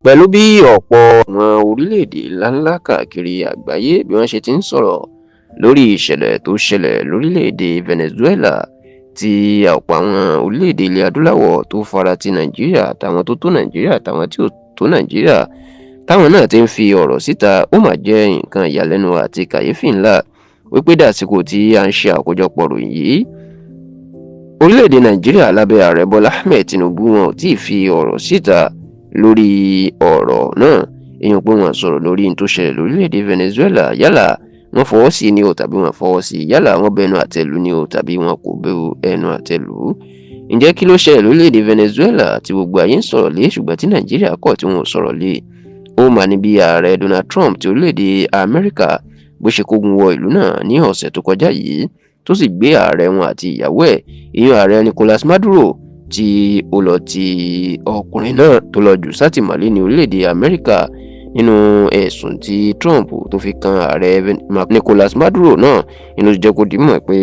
pẹ̀lú bí ọ̀pọ̀ àwọn orílẹ̀-èdè ńláńlá káàkiri àgbáyé bí wọ́n ṣe ti ń sọ̀rọ̀ lórí ìṣẹ̀lẹ̀ tó ṣẹlẹ̀ lórílẹ̀-èdè Venezuela tí ọ̀pọ̀ àwọn orílẹ̀-èdè ilẹ̀ adúláwọ̀ tó fara ti Nàìjíríà àtàwọn tó tó Nàìjíríà àtàwọn tí ò tó Nàìjíríà táwọn náà ti ń fi ọ̀rọ̀ síta, ó mà jẹ́ nǹkan ìyàlẹ́nu àti kàyéfì ńlá wípé dàsìkò tí a ń ṣe àkójọpọ̀ ròyìn yìí, orílẹ̀-èdè Nàìjíríà lábẹ́ ààrẹ Bọ́lá Ahmed Tinubu wọn ò tí ì fi ọ̀rọ̀ síta lórí ọ̀rọ̀ náà. èèyàn pé wọ́n sọ̀rọ̀ lórí n tó ṣẹlẹ̀ lórílẹ̀-èdè Venezuela, yálà wọ́n fọwọ́ sí ni o tàbí wọ́n fọwọ́ sí, yálà wọ́n bẹnu àtẹ́lù ni o tàbí wọ́n kò bẹ ẹnu àtẹ́lù. ǹjẹ́ kí ló ṣẹlẹ̀ lórílẹ̀-èdè Venezuela tí gbogbo ayé ń sọ̀rọ̀ lé ṣùgbọ́n tí Nàìjíríà kọ̀ tí wọn ò sọ̀rọ̀ lé? ó mà ní bí ààrẹ Donald Trump ti orílẹ̀-èdè Amẹ́ríkà bó ṣe kógun wọ ìlú náà ní ọ̀sẹ̀ tó kọjá yìí tó sì gbé ààrẹ wọn àti ìyàwó ẹ̀, ìyẹn ààrẹ Nicolas Maduro tí ó lọ ti ọkùnrin náà tó lọ jù sátìmọ́lé ní orílẹ̀-èdè Amẹ́ríkà nínú ẹ̀sùn tí Trump tó fi kan ààrẹ Nicolas Maduro náà. inú jẹ́ kó dìímọ̀ pé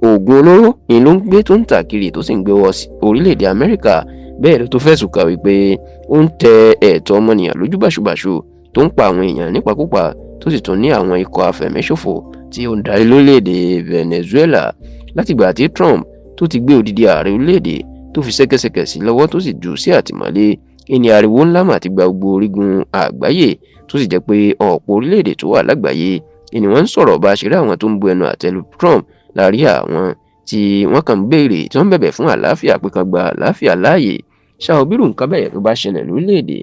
oògùn olóró ni ló ń gbé tó ń tà kiri tó sì ń gbé wọ orílẹ̀-èdè Amẹ́ríkà. bẹ́ẹ̀ ló tó fẹ̀sùn kàn wípé ó ń tẹ ẹ̀tọ́ ọmọnìyàn lójú báṣubàṣu, tó ń pa àwọn èèyàn nípakúpa, tó sì tún ní àwọn ikọ̀ afẹ̀míṣòfò tí ó ń darí lórílẹ̀-èdè Venezuela. látìgbà tí Trump tó ti gbé odidi ààrẹ orílẹ̀-èdè tó fi ṣẹ́kẹ́ṣẹkẹ̀ sí lọ́wọ́ tó sì jù sí àtìmọ́lé, ìní ariwo ńlá mà ti gba gbogbo orígun àgbáyé tó sì jẹ́ pé ọ̀pọ̀ orílẹ̀-èdè tó wà lágbàáyé ìní wọ́n ń sọ̀rọ̀ bá ṣe rí àwọn tó ń bu ẹnu àtẹ́lu Trump láàrí àwọn tí wọ́n kàn ń béèrè tí wọ́n ń bẹ̀bẹ̀ fún àlàáfíà pé kan gba àlàáfíà láàyè. ṣàòbírù nǹkan bẹ́ẹ̀ tó bá ṣẹlẹ̀ lórílẹ̀-èdè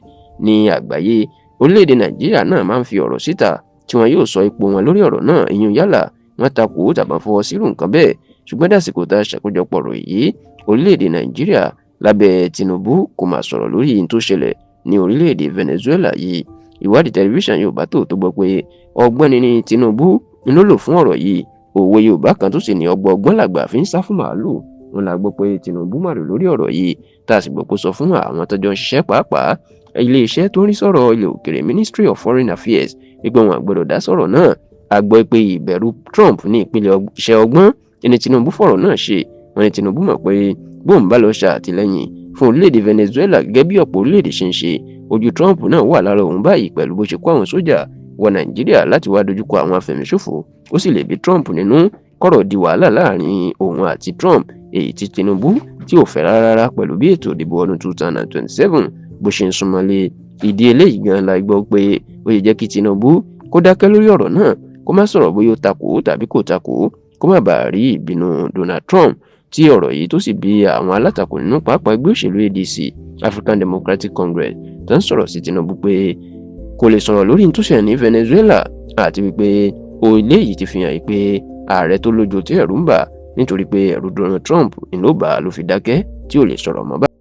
ní àgbáyé, orílẹ̀-èdè Nàìjíríà náà máa ń fi ọ̀rọ̀ síta tí wọn yóò sọ ipò wọn lórí ọ̀rọ̀ náà, ìyún yálà wọ́n takò tàbí fọwọ́ sírù nǹkan bẹ́ẹ̀. ṣùgbọ́n dàsìkò tá a ṣàkójọpọ̀ rò yìí, orílẹ̀-èdè Nàìjíríà lábẹ́ Tinubu kò máa sọ̀rọ̀ lórí ohun tó ṣẹlẹ̀ ní orílẹ̀-èdè Venezuela yìí. ìwádìí tẹlifíṣàn Yorùbá tó gbọ́ pé ọgbọ́n ni Tinubu ń lò fún ọ̀rọ̀ yìí. òwe Yorùbá kan tó sì ní ọgbọ́n làgbà fi ń sá fún màálù. wọn la gbọ́ pé Tinubu màrò lórí ọ̀rọ̀ yìí, tá a sì gbọ́ pé sọ fún àwọn tọ́jọ́ ń ṣiṣẹ́ pàápàá ilé-iṣẹ́ tó ń rí sọ̀rọ̀ ilẹ̀ òkèrè Ministry of Foreign Affairs wípé wọn àgbọ́dọ̀ dá sọ̀rọ̀ náà. a gbọ́ pé ìbẹ̀rù Trump ní ìpínlẹ̀ iṣẹ́ ọgbọ́n ẹni Tinubu fọ̀rọ̀ náà ṣe. wọn ní Tinubu mọ̀ pé bóun bá lọ ṣàtìlẹ́yìn fún orílẹ̀-èdè Venezuela gẹ́gẹ́ bí ọ̀pọ̀ orílẹ̀-èdè ṣe ń ṣe, ojú Trump náà wà lára òun báyìí pẹ̀lú bó ṣe kó àwọn sójà wọ Nàìjíríà láti wá dojúkọ àwọn afẹ̀míṣòfò. ó sì lè bí Trump nínú kọ̀rọ̀ di wàhálà láàrin òun àti Trump, èyí tí Tinubu tí ò fẹ́ rárá pẹ̀lú bí ètò ìdìbò ọdún 2027 bó ṣe ń súnmọ́lé. ìdí eléyìí gan la gbọ́ pé ó yẹ jẹ́ kí Tinubu kó dákẹ́ lórí ọ̀rọ̀ náà, kó má sọ̀rọ̀ bóyá ó takò tàbí kò takò, kó má bàa rí ìbínú Donald Trump tí ọ̀rọ̀ yìí tó sì bí àwọn alátakò nínú pàápàá ẹgbẹ́ òṣèlú ADC African Democratic Congress tó ń sọ̀rọ̀ sí Tinubu pé kò lè sọ̀rọ̀ lórí tó ṣẹlẹ̀ ní Venezuela, àti wípé ilé yìí ti fi hàn pé ààrẹ tó lójú tí ẹ̀rù ń bà nítorí pé ẹ̀rù Donald Trump ló bà á ló fi dákẹ́ tí ò lè sọ̀rọ̀ mọ́ báyìí.